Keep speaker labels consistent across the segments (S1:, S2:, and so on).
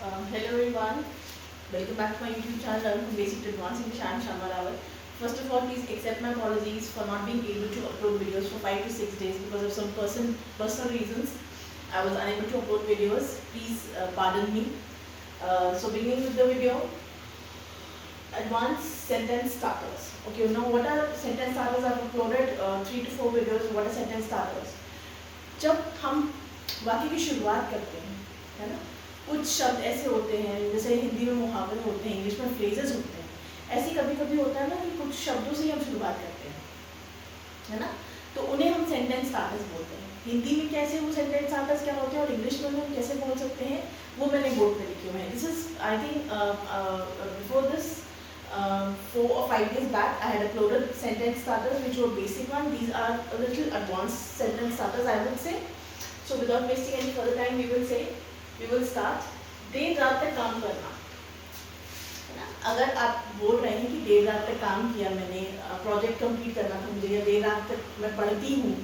S1: Hello everyone, welcome back to my YouTube channel Learn from Basic to Advanced English. I am Sharma Rawat. First of all, please accept my apologies for not being able to upload videos for 5 to 6 days because of some personal reasons. I was unable to upload videos. Please pardon me. So beginning with the video, advanced sentence starters. Okay, now what are sentence starters? I've uploaded 3 to 4 videos. What are sentence starters? जब हम वाक्य की शुरुआत करते हैं, है ना, कुछ शब्द ऐसे होते हैं जैसे हिंदी में मुहावरे होते हैं, इंग्लिश में फ्रेजेस होते हैं, ऐसे कभी कभी होता है ना कि कुछ शब्दों से ही हम शुरुआत करते हैं, है ना, तो उन्हें हम सेंटेंस स्टार्टर्स बोलते हैं। हिंदी में कैसे वो सेंटेंस स्टार्टर्स क्या होते हैं और इंग्लिश में हम कैसे बोल सकते हैं, वो मैंने बोर्ड पे लिखे हुए हैं। This is I think before this 4 or 5 days back I had uploaded sentence starters which were basic one. These are a little advanced sentence starters, I would say. So without wasting any further time, we will start. देर रात तक काम करना, है ना। अगर आप बोल रहे हैं कि देर रात तक काम किया मैंने, प्रोजेक्ट कंप्लीट करना था मुझे, या देर रात तक मैं पढ़ती हूँ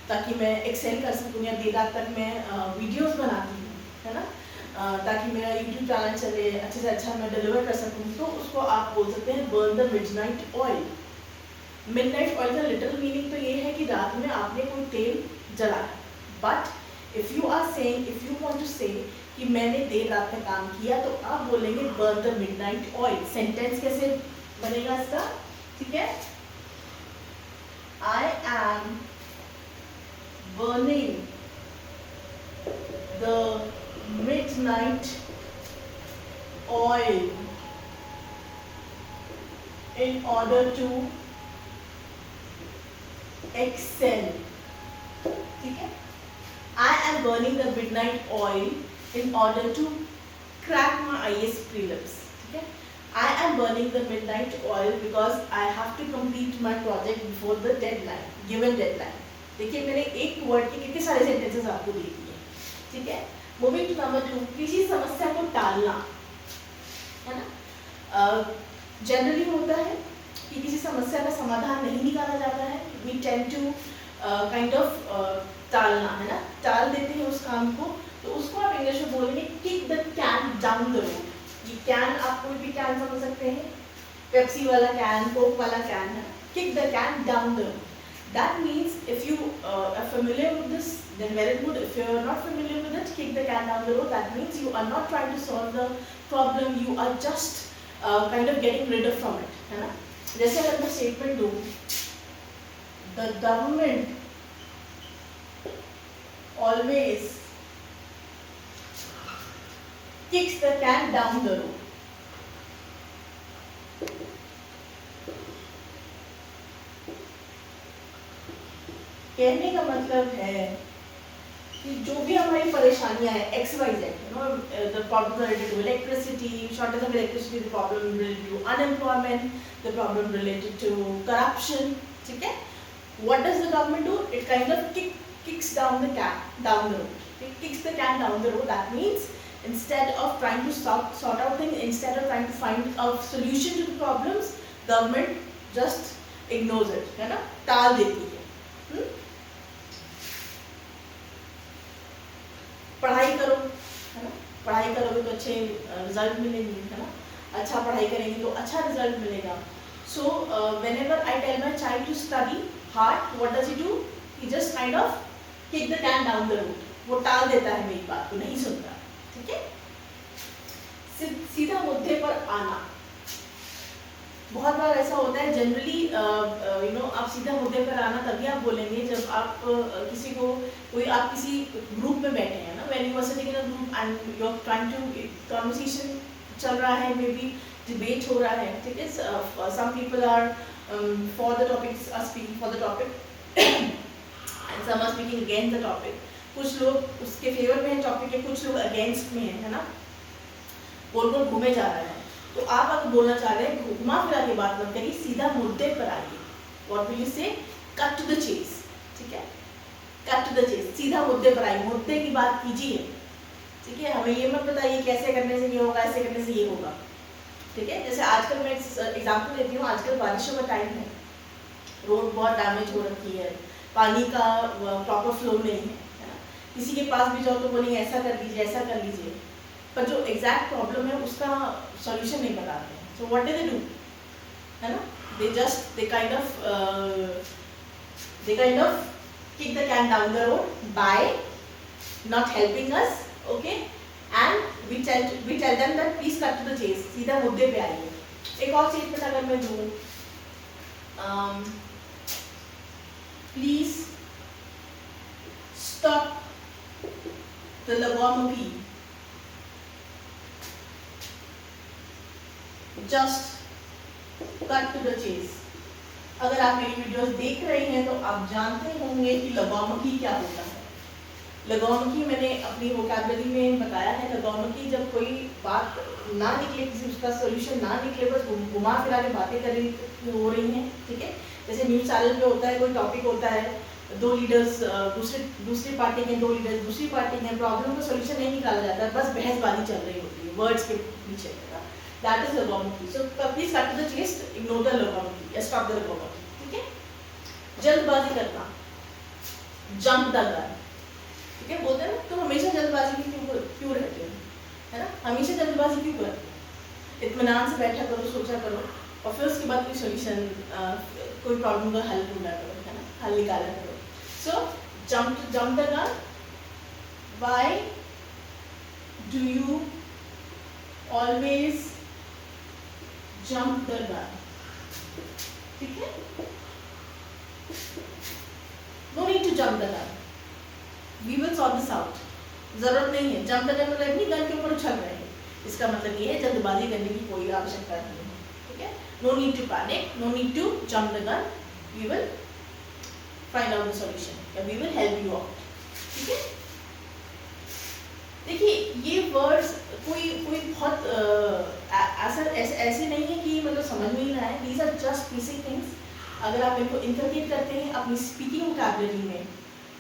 S1: ताकि मैं एक्सेल कर सकूँ, या देर रात तक मैं वीडियोस बनाती हूँ, है ना, ताकि मेरा यूट्यूब चैनल चले, अच्छे से अच्छा मैं डिलीवर कर सकूँ, तो उसको आप बोल सकते हैं burn the midnight oil. Midnight oil का लिटिल मीनिंग तो ये है कि रात में आपने कोई तेल जलाया, but if you are saying, if you want to say कि मैंने देर रात में काम किया, तो आप बोलेंगे burn the midnight oil. Sentence कैसे बनेगा इसका, ठीक है, I am burning the midnight oil in order to excel, ठीक है, I am burning the midnight oil in order to crack my IAS prelims, ठीक है, I am burning the midnight oil because I have to complete my project before the deadline, given deadline। देखिए मैंने एक word के कितने सारे sentences आपको दे दिए, ठीक है। मूविंग टू नंबर 2, किसी समस्या को टालना, है ना। जनरली होता है कि किसी समस्या का समाधान नहीं निकाला जाता है, we tend to kind of टालना, है ना, टाल देते हैं उस काम को, तो उसको आप इंग्लिश में बोलेंगे kick the can down the road. ये कैन आप कोई भी कैन समझ सकते हैं, पेप्सी वाला कैन, कोक वाला कैन, है, kick the can down the road. That means if you are familiar with this, then very good. If you are not familiar with it, kick the can down the road. That means you are not trying to solve the problem, you are just kind of getting rid of from it, है ना। जैसे अगर मैं statement दूँ, the government always kicks the can down the road। कहने का मतलब है कि जो भी हमारी परेशानियां हैं XYZ, you know, the problem related to electricity, shortage of electricity, the problem related to unemployment, the problem related to corruption, ठीक है, what does the government do? It kind of kicks down the can down the road, it kicks the can down the road। That means instead of trying to sort out things, instead of trying to find a solution to the problems, government just ignores it, है ना, टाल देती है। पढ़ाई करो, है ना, पढ़ाई करोगे तो अच्छे रिजल्ट मिलेंगे, है ना, अच्छा पढ़ाई करेंगे तो अच्छा रिजल्ट मिलेगा। सो whenever I tell my child to study hard, what does he do? He just kind of kick the can down the road, वो टाल देता है मेरी बात को, नहीं सुनता, ठीक है। सीधा मुद्दे पर आना, बहुत बार ऐसा होता है जनरली, यू नो, आप सीधा मुद्दे पर आना तभी आप बोलेंगे जब आप किसी को, आप किसी ग्रुप में बैठे हैं ना, when you are sitting in a group and you are trying to, conversation चल रहा है, मे बी डिबेट हो रहा है, ठीक है, some people are for the topic, are speaking for the topic and some are speaking against the topic. कुछ लोग उसके फेवर में है टॉपिक के, कुछ लोग अगेंस्ट में है ना, गोल गोल घूमे जा रहे हैं। तो आप अगर बोलना चाह रहे हैं, घुमा फिरा के बात मत करिए, सीधा मुद्दे पर आइए। व्हाट विल यू से? कट टू द चेस, ठीक है, कट टू द चेस, सीधा मुद्दे पर आइए, मुद्दे की बात कीजिए, ठीक है। हमें ये मत बताइए कैसे करने से ये होगा, ऐसे करने से ये होगा, ठीक है। जैसे आजकल मैं एग्जाम्पल देती हूँ, आजकल बारिशों का टाइम है, रोड बहुत डैमेज हो रखी है, पानी का प्रॉपर फ्लो नहीं है, है ना। किसी के पास भी जाओ तो बोलेंगे ऐसा कर लीजिए, ऐसा कर लीजिए, पर जो एग्जैक्ट प्रॉब्लम है उसका सॉल्यूशन नहीं बताते हैं. So what do they do, है ना, they kind of kick the can down the road by not helping us, okay, and we tell them that please cut to the chase, सीधा मुद्दे पे आइए. एक और स्टेटमेंट अगर मैं दूँ, please stop the logomachy, just cut to the chase. अगर आप मेरी वीडियोस देख रहे हैं तो आप जानते होंगे कि लॉगोमैकी क्या होता है. लॉगोमैकी मैंने अपनी वोकैबुलरी में बताया है. लॉगोमैकी जब कोई बात ना निकले, किसी उसका सॉल्यूशन ना निकले, बस घुमा फिरा के बातें हो रही हैं, ठीक है. जैसे न्यूज़ चैनल पे होता है, कोई टॉपिक होता है, दो लीडर्स दूसरी पार्टी के, दो लीडर्स दूसरी पार्टी के, प्रॉब्लम का सॉल्यूशन नहीं निकाला जाता है, बस बहसबाजी चल रही होती है वर्ड्स के पीछे. That is logomachy. So please cut to the chase, ignore the logomachy, या stop the logomachy. ठीक है. जल्दबाजी करना, jump the gun. ठीक है, बोलते हैं ना तुम हमेशा जल्दबाजी में क्यों रहते हो, है ना, हमेशा जल्दबाजी क्यों करते हो. इत्मीनान से बैठा करो, सोचा करो, और फिर उसके बाद कोई सॉल्यूशन, कोई प्रॉब्लम का हल ढूंढा करो, है ना, हल निकाला करो. So jump the gun. Why do you always jump the gun? ठीक है. No need to jump the gun. We will sort this out. जरूरत नहीं है. jump the gun मतलब नहीं गन के ऊपर उछल रहे हैं. इसका मतलब ये है जल्दबाजी करने की कोई आवश्यकता नहीं है. ठीक है. No need to panic. No need to jump the gun. We will find out the solution. And we will help you out. ठीक है. देखिए ये वर्ड्स कोई बहुत ऐसे नहीं है कि मतलब समझ में ही ना आए. These are just basic things. अगर आप इनको इंटरप्रेट करते हैं अपनी स्पीकिंग वोकैबुलरी में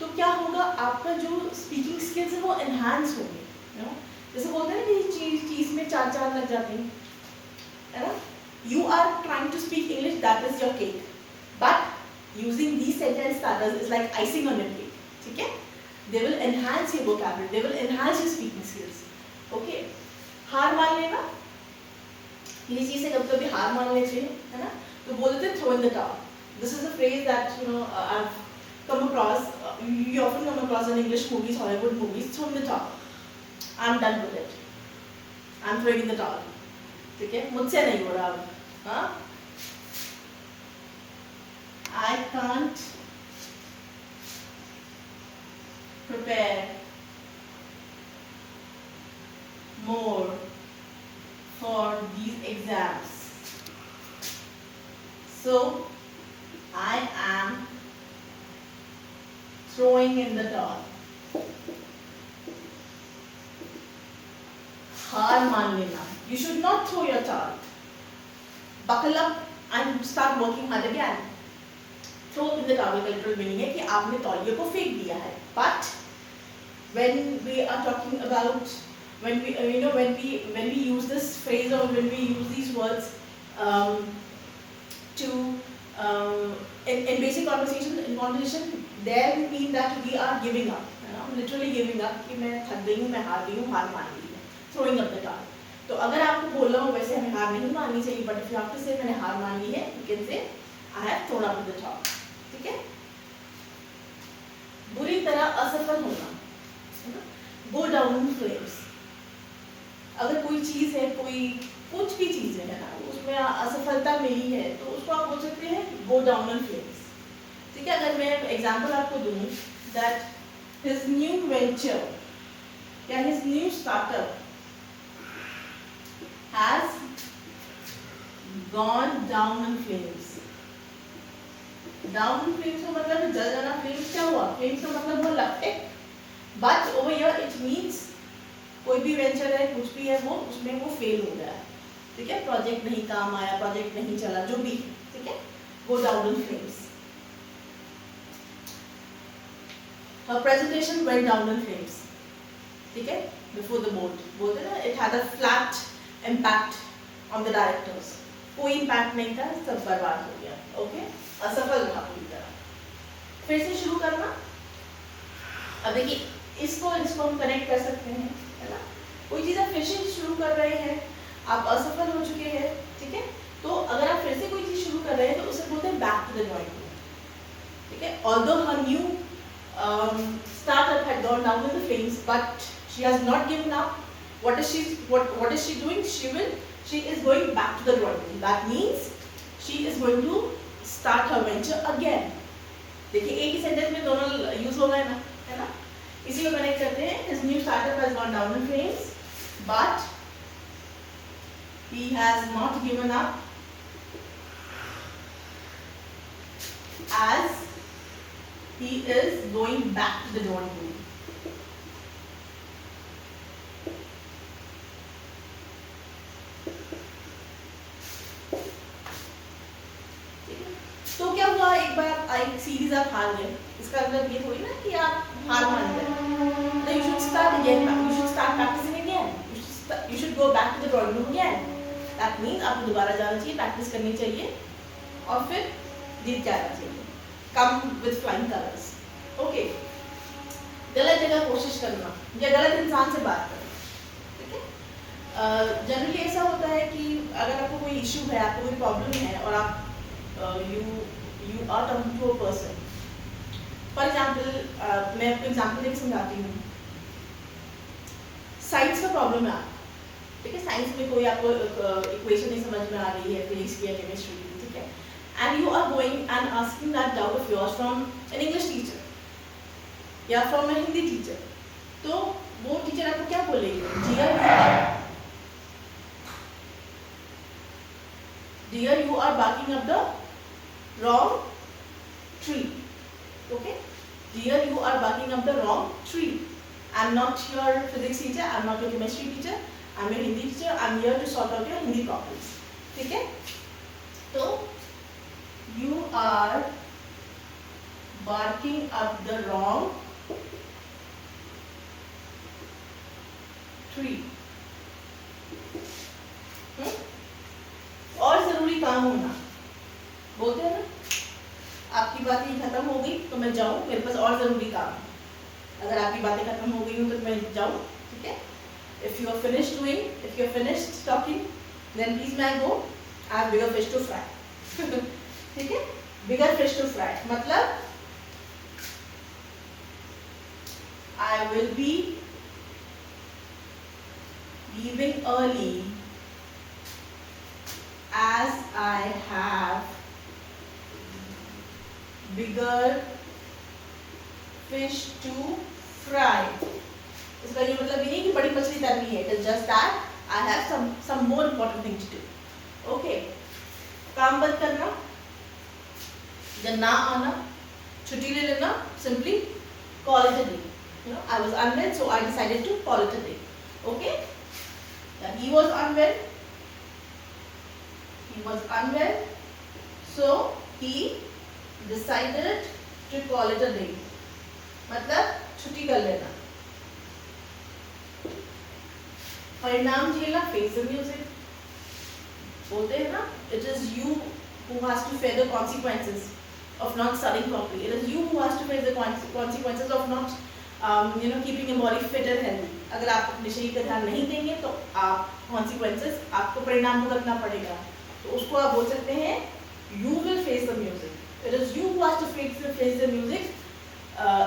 S1: तो क्या होगा, आपका जो स्पीकिंग स्किल्स है वो एनहांस होंगे. जैसे बोलते हैं ना कि चीज में चार चांद लग जाते हैं, है ना. You are trying to speak English, that is your cake, but using these sentence starters is like icing on your cake. ठीक है. They will enhance your vocabulary. They will enhance your speaking skills. Okay. हार मान लेना, ये चीज़ से कभी हार मान लेते हैं, है ना, तो बोलते हैं throw in the towel. This is a phrase that I've come across. You often come across in English movies, Hollywood movies. Throw in the towel. I'm done with it. I'm throwing in the towel. ठीक है, मुझसे नहीं हो रहा अब. हाँ, I can't prepare more for these exams, so I am throwing in the towel. हार मान लेना. You should not throw your towel. Buckle up and start working hard again. Throw in the towel का literal meaning है कि आपने तौलिए को फेंक दिया है. But when we are talking about when we use this phrase or when we use these words to in basic conversation, there we mean that we are giving up. Literally giving up कि मैं थक गई हूँ, मैं हार गई हूँ, हार मान ली है. Throwing up the towel. तो अगर आपको बोलना हो वैसे हमें हार नहीं माननी चाहिए, but if you have to say मैंने हार मान ली है, you can say I have thrown up the towel. ठीक है. बुरी तरह असफल होना, go down in flames. अगर कोई चीज़ है, कोई कुछ भी चीज़ है ना, उसमें असफलता मिली है तो उसको आप बोल सकते हैं go down in flames. ठीक है. अगर मैं एग्जांपल आपको दूँ that his new venture या his new startup has gone down in flames. Down in flames का मतलब जल जाना. flames क्या हुआ? flames का मतलब वो लपटे. But over here it means कोई भी वेंचर है, कुछ भी है, वो उसमें वो फेल हो गया. ठीक है. प्रोजेक्ट नहीं काम आया, प्रोजेक्ट नहीं चला, जो भी. ठीक है. Go down in flames. Her presentation went down in flames. ठीक है. Before the board बोलते हैं ना, it had a flat impact on the directors. कोई impact नहीं था, सब बर्बाद हो गया. ओके. असफल था पूरी तरह. फिर से शुरू करना. अब देखिए इसको हम कनेक्ट कर सकते हैं, है ना. कोई चीज़ आप फिर से शुरू कर रहे हैं, आप असफल हो चुके हैं, ठीक है, तो अगर आप फिर से कोई चीज़ शुरू कर रहे हैं तो उसे बोलते हैं back to the drawing board, ठीक है। Although her new startup had gone down in the flames, but she has not given up. What is she doing? She is going back to the drawing board. That means she is going to start her venture again. देखिए एक ही sentence में दोनों use हो गए ना, है ना। इसी को कनेक्ट करते हैं। His new startup has gone down in flames, but he has not given up as he is going back to the drawing board. तो क्या हुआ, एक बार एक सीरीज आप हार गए, इसका मतलब ये थोड़ी ना कि आप हार मान गए। You should start again. You should start practicing again. You should go back to the drawing room again. That means आपको दोबारा जाना चाहिए, प्रैक्टिस करनी चाहिए और फिर जीत जाना चाहिए। Come with flying colors. Okay. गलत जगह कोशिश करना या गलत इंसान से बात करना, ठीक है। जनरली ऐसा होता है कि अगर आपको कोई इशू है, आपको कोई प्रॉब्लम है और आप you are talking to a person. For example, मैं आपको एग्जाम्पल देकर समझाती हूँ। साइंस का प्रॉब्लम है, ठीक है, साइंस में कोई आपको इक्वेशन नहीं समझ में आ रही है, फिजिक्स की या केमिस्ट्री की, ठीक है, and you are going and asking that doubt of yours from an English teacher या फ्रॉम एन हिंदी टीचर, तो वो टीचर आपको क्या बोलेगी? Dear you are barking up the wrong tree. Okay, dear, you are barking up the wrong tree. I'm not your physics teacher, I'm not your chemistry teacher, I'm your Hindi teacher. I'm here to sort out your Hindi problems. ठीक है, तो you are barking up the wrong tree. और जरूरी काम होना बोलते हैं ना, आपकी बातें खत्म हो गई तो मैं जाऊं, मेरे पास और जरूरी काम है। अगर आपकी बातें खत्म हो गई हो तो मैं जाऊं, ठीक है। If you are finished doing, if you are finished talking, then please may I go? I have bigger fish to fry. ठीक है, bigger fish to fry मतलब I will be leaving early as I have bigger fish to fry. इसका ये मतलब ये नहीं कि बड़ी मछली तलनी है, it is just that I have some more important thing to do. Okay, काम बंद करना, जब ना आना, छुट्टी ले लेना, simply call it a day. You know, I was unwell, so I decided to call it a day. Okay, yeah, he was unwell, so he decided to call it a day. मतलब छुट्टी कर लेना। परिणाम झेलना, face the music बोलते हैं ना, it is you who has to face the consequences of not studying properly. It is you who has to face the consequences of not keeping your body fit and healthy. अगर आप अपने शरीर का ध्यान नहीं देंगे तो आप consequences, आपको परिणाम भुगतना पड़ेगा, तो उसको आप बोल सकते हैं you will face the music. It is you who has to face the music.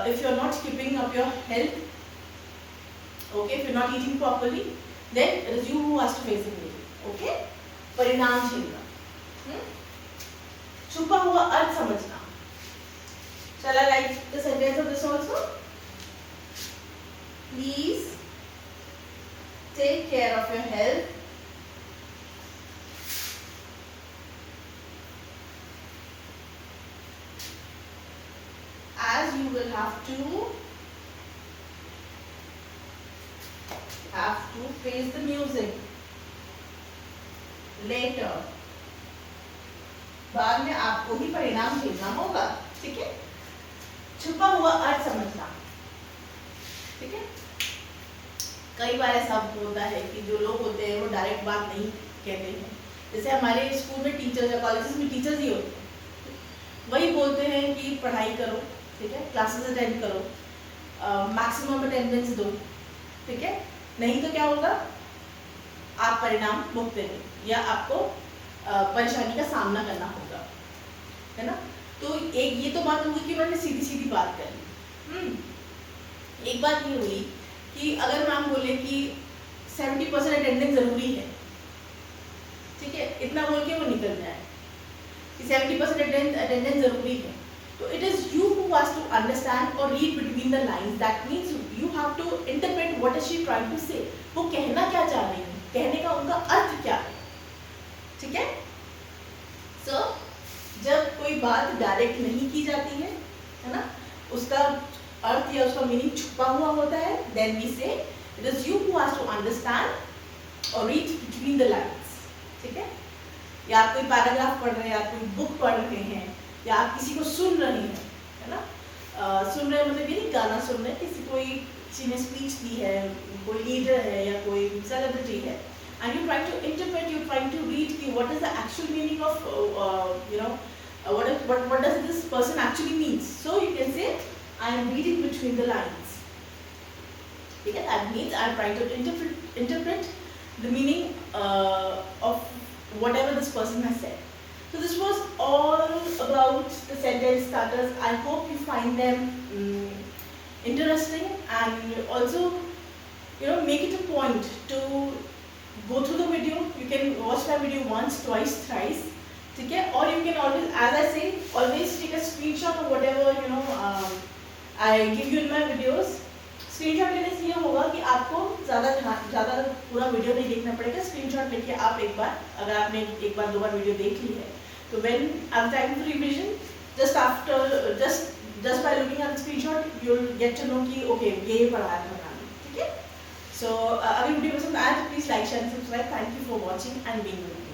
S1: If you are not keeping up your health, okay, if you are not eating properly, then it is you who has to face the music. Okay, परिणाम झेलना, छुपा हुआ अर्थ समझना। Shall I write the sentence of this also? Please take care of your health as you will have to face the music later. बाद में आपको ही परिणाम झेलना होगा, ठीक है। छुपा हुआ अर्थ समझना, ठीक है। कई बार ऐसा होता है कि जो लोग होते हैं वो डायरेक्ट बात नहीं कहते हैं, जैसे हमारे स्कूल में टीचर्स या कॉलेजेस में टीचर्स ही होते हैं, वही बोलते हैं कि पढ़ाई करो, ठीक है, क्लासेस अटेंड करो, मैक्सिमम अटेंडेंस दो, ठीक है, नहीं तो क्या होगा, आप परिणाम भुगतेंगे या आपको परेशानी का सामना करना होगा, है ना। तो एक ये तो बात होगी कि उन्होंने सीधी सीधी बात करी। एक बात ये हुई कि अगर मैम बोले कि 70% अटेंडेंस जरूरी है, ठीक है, इतना बोल के वो निकल जाए कि 70% अटेंडेंस जरूरी है, तो it is you who has to understand और read between the lines. That means you have to interpret what is she trying to say. वो कहना क्या चाह रही है, कहने का उनका अर्थ क्या है, ठीक है। सो जब कोई बात डायरेक्ट नहीं की जाती है ना, उसका अर्थ या उसका मीनिंग छुपा हुआ होता है, then we say it is you who has to understand और रीड बिटवीन द लाइंस, ठीक है। या आप कोई पैराग्राफ पढ़ रहे हैं, आप कोई बुक पढ़ रहे हैं, या आप किसी को सुन रहे हैं, है ना। सुन रहे हैं मतलब ये नहीं गाना सुन रहे हैं, किसी ने स्पीच दी है, कोई लीडर है या कोई सेलिब्रिटी है, and you're trying to interpret, you're trying to read what is the actual meaning of what does this person actually means. So you can say I am reading between the lines, okay. That means I am trying to interpret the meaning of whatever this person has said. So this was all about the sentence starters. I hope you find them interesting, and also make it a point to go through the video. You can watch my video once, twice, thrice, ठीक है। or you can always, as I say, always take a screenshot of whatever I give you in my videos. Screenshot लेने से ये होगा कि आपको ज़्यादा पूरा वीडियो नहीं देखना पड़ेगा। स्क्रीनशॉट लेके आप एक बार, अगर आपने एक बार 2 बार वीडियो देख ली है, तो when I'm trying to revision, just by looking at the screenshot, you'll get to know कि okay ये पढ़ाया था मैंने, ठीक है। So अगर वीडियो पसंद आए तो please like share and subscribe. Thank you for watching and being with me.